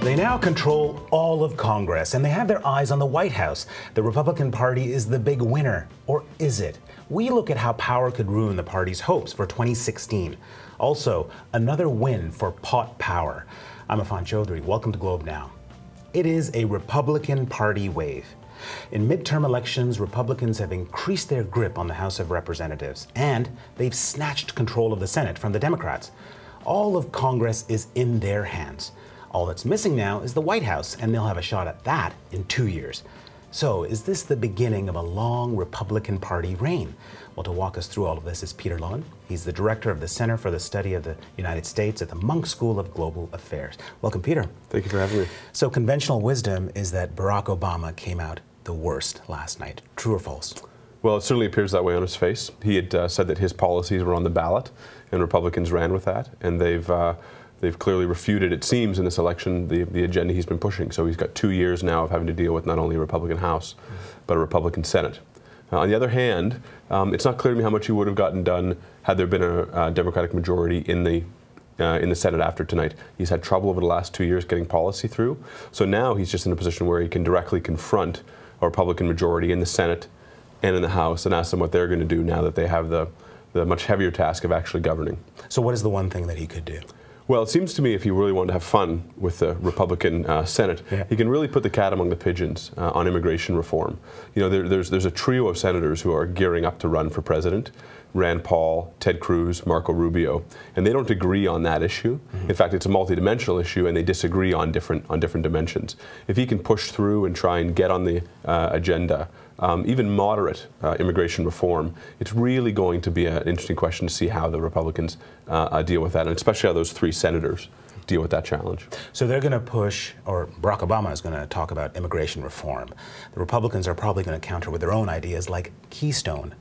They now control all of Congress, and they have their eyes on the White House. The Republican Party is the big winner, or is it? We look at how power could ruin the party's hopes for 2016. Also, another win for pot power. I'm Affan Chowdhry. Welcome to Globe Now. It is a Republican Party wave. In midterm elections, Republicans have increased their grip on the House of Representatives, and they've snatched control of the Senate from the Democrats. All of Congress is in their hands. All that's missing now is the White House, and they'll have a shot at that in 2 years. So, is this the beginning of a long Republican Party reign? Well, to walk us through all of this is Peter Loewen. He's the director of the Center for the Study of the United States at the Musk School of Global Affairs. Welcome, Peter. Thank you for having me. So, conventional wisdom is that Barack Obama came out the worst last night. True or false? Well, it certainly appears that way on his face. He had said that his policies were on the ballot, and Republicans ran with that, and they've clearly refuted, it seems, in this election, the agenda he's been pushing. So he's got 2 years now of having to deal with not only a Republican House, but a Republican Senate. On the other hand, it's not clear to me how much he would have gotten done had there been a Democratic majority in the Senate after tonight. He's had trouble over the last 2 years getting policy through. So now he's just in a position where he can directly confront a Republican majority in the Senate and in the House and ask them what they're going to do now that they have the much heavier task of actually governing. So what is the one thing that he could do? Well, it seems to me if he really wanted to have fun with the Republican Senate, he can really put the cat among the pigeons on immigration reform. You know, there's a trio of senators who are gearing up to run for president: Rand Paul, Ted Cruz, Marco Rubio, and they don't agree on that issue. In fact, it's a multidimensional issue, and they disagree on different dimensions. If he can push through and try and get on the agenda even moderate immigration reform, it's really going to be an interesting question to see how the Republicans deal with that, and especially how those three senators deal with that challenge. So they're going to push, or Barack Obama is going to talk about immigration reform. The Republicans are probably going to counter with their own ideas like Keystone.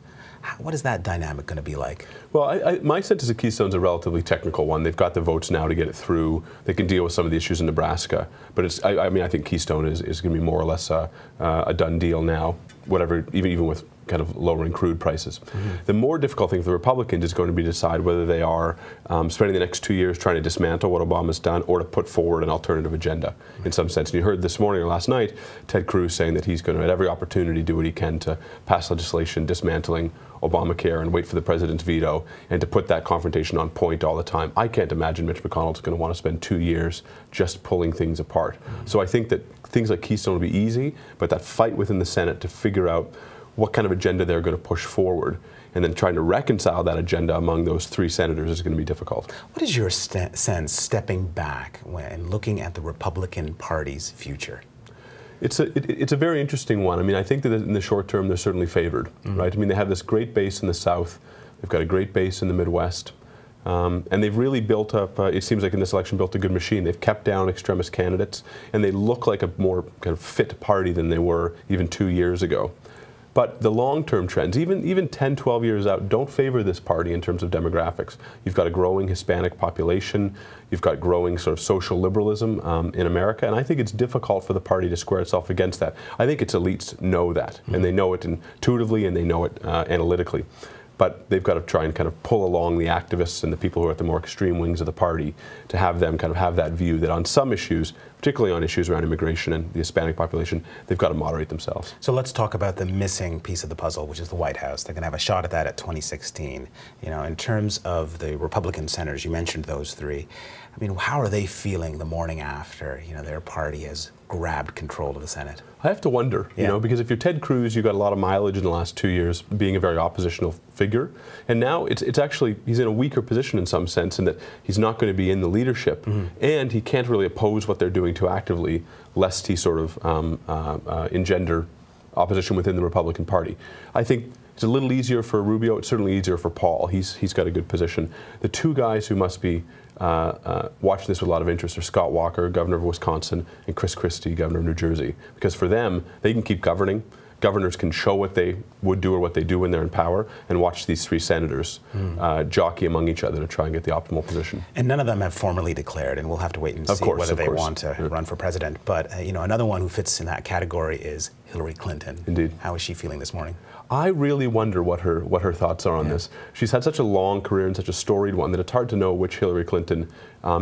What is that dynamic going to be like? Well, my sense is that Keystone's a relatively technical one. They've got the votes now to get it through. They can deal with some of the issues in Nebraska. But I think Keystone is going to be more or less a done deal now, whatever, even with kind of lowering crude prices. The more difficult thing for the Republicans is going to be to decide whether they are spending the next 2 years trying to dismantle what Obama's done or to put forward an alternative agenda in some sense. And you heard this morning or last night Ted Cruz saying that he's going to, at every opportunity, do what he can to pass legislation dismantling Obamacare and wait for the president's veto and to put that confrontation on point all the time. I can't imagine Mitch McConnell's going to want to spend 2 years just pulling things apart. So I think that things like Keystone will be easy, but that fight within the Senate to figure out what kind of agenda they're going to push forward and then trying to reconcile that agenda among those three senators is going to be difficult. What is your sense stepping back and looking at the Republican Party's future? It's a very interesting one. I mean, I think that in the short term they're certainly favored, right? I mean, they have this great base in the South. They've got a great base in the Midwest. And they've really built up, it seems like in this election, built a good machine. They've kept down extremist candidates, and they look like a more kind of fit party than they were even 2 years ago. But the long-term trends, even 10, 12 years out, don't favor this party in terms of demographics. You've got a growing Hispanic population. You've got growing sort of social liberalism in America. And I think it's difficult for the party to square itself against that. I think its elites know that, and they know it intuitively, and they know it analytically. But they've got to try and kind of pull along the activists and the people who are at the more extreme wings of the party to have them kind of have that view that on some issues, particularly on issues around immigration and the Hispanic population, they've got to moderate themselves. So let's talk about the missing piece of the puzzle, which is the White House. They're going to have a shot at that at 2016. You know, in terms of the Republican senators, you mentioned those three. I mean, how are they feeling the morning after, you know, their party has grabbed control of the Senate? I have to wonder, you know, because if you're Ted Cruz, you got a lot of mileage in the last 2 years being a very oppositional figure. And now it's actually, he's in a weaker position in some sense in that he's not going to be in the leadership and he can't really oppose what they're doing too actively lest he sort of engender opposition within the Republican Party. I think it's a little easier for Rubio. It's certainly easier for Paul. He's got a good position. The two guys who must be watching this with a lot of interest are Scott Walker, governor of Wisconsin, and Chris Christie, governor of New Jersey. Because for them, they can keep governing. Governors can show what they would do or what they do when they're in power, and watch these three senators jockey among each other to try and get the optimal position. And none of them have formally declared, and we'll have to wait and see whether they want to run for president. But you know, another one who fits in that category is Hillary Clinton. Indeed. How is she feeling this morning? I really wonder what her thoughts are on this. She's had such a long career and such a storied one that it's hard to know which Hillary Clinton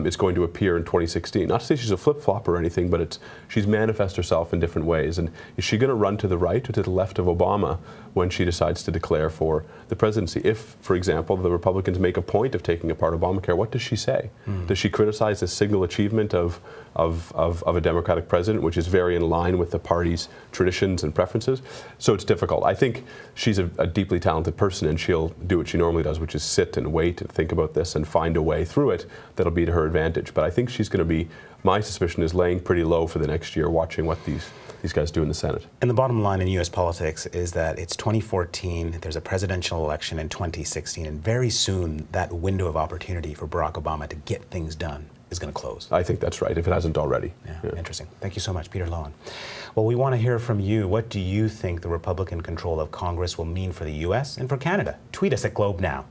is going to appear in 2016. Not to say she's a flip-flop or anything, but she's manifested herself in different ways. And is she going to run to the right or to the left of Obama when she decides to declare for the presidency? If, for example, the Republicans make a point of taking apart Obamacare, what does she say? Does she criticize the signal achievement of a Democratic president, which is very in line with the party's traditions and preferences? So it's difficult. I think she's a deeply talented person, and she'll do what she normally does, which is sit and wait and think about this and find a way through it that'll be to her advantage. But I think she's going to be, my suspicion is, laying pretty low for the next year, watching what these guys do in the Senate. And the bottom line in U.S. politics is that it's 2014, there's a presidential election in 2016, and very soon that window of opportunity for Barack Obama to get things done is going to close. I think that's right, if it hasn't already. Yeah. Interesting. Thank you so much, Peter Loewen. Well, we want to hear from you. What do you think the Republican control of Congress will mean for the U.S. and for Canada? Tweet us at Globe Now.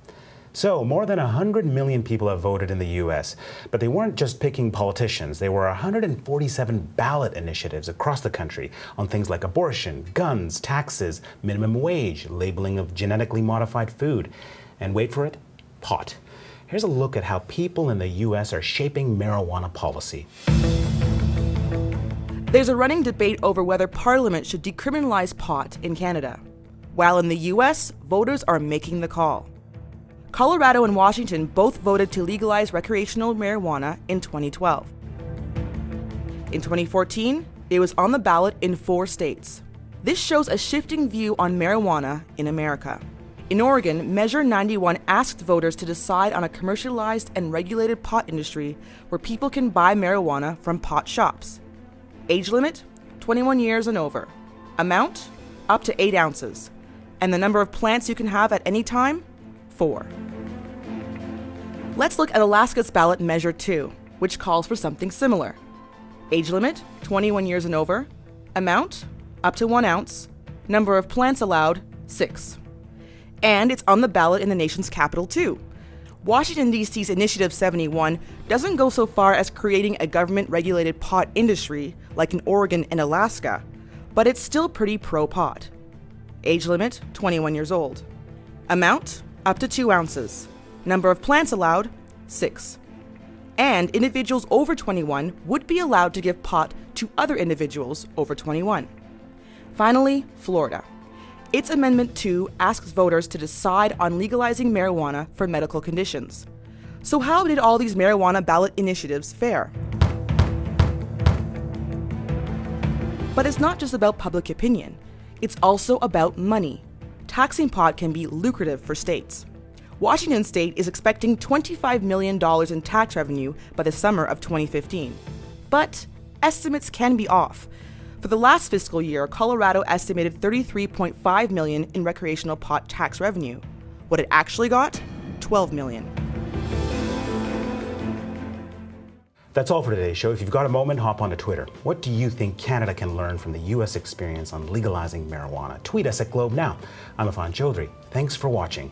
So, more than 100 million people have voted in the U.S., but they weren't just picking politicians. There were 147 ballot initiatives across the country on things like abortion, guns, taxes, minimum wage, labeling of genetically modified food, and wait for it, pot. Here's a look at how people in the U.S. are shaping marijuana policy. There's a running debate over whether Parliament should decriminalize pot in Canada, while in the U.S., voters are making the call. Colorado and Washington both voted to legalize recreational marijuana in 2012. In 2014, it was on the ballot in 4 states. This shows a shifting view on marijuana in America. In Oregon, Measure 91 asked voters to decide on a commercialized and regulated pot industry where people can buy marijuana from pot shops. Age limit, 21 years and over. Amount, up to 8 ounces. And the number of plants you can have at any time, 4. Let's look at Alaska's ballot Measure 2, which calls for something similar. Age limit, 21 years and over. Amount, up to 1 ounce. Number of plants allowed, 6. And it's on the ballot in the nation's capital too. Washington, D.C.'s Initiative 71 doesn't go so far as creating a government-regulated pot industry like in Oregon and Alaska, but it's still pretty pro-pot. Age limit, 21 years old. Amount, up to 2 ounces. Number of plants allowed, 6. And individuals over 21 would be allowed to give pot to other individuals over 21. Finally, Florida. Its Amendment 2 asks voters to decide on legalizing marijuana for medical conditions. So how did all these marijuana ballot initiatives fare? But it's not just about public opinion. It's also about money. Taxing pot can be lucrative for states. Washington State is expecting $25 million in tax revenue by the summer of 2015. But estimates can be off. For the last fiscal year, Colorado estimated $33.5 million in recreational pot tax revenue. What it actually got? $12 million. That's all for today's show. If you've got a moment, hop onto Twitter. What do you think Canada can learn from the U.S. experience on legalizing marijuana? Tweet us at Globe Now. I'm Affan Chowdhry. Thanks for watching.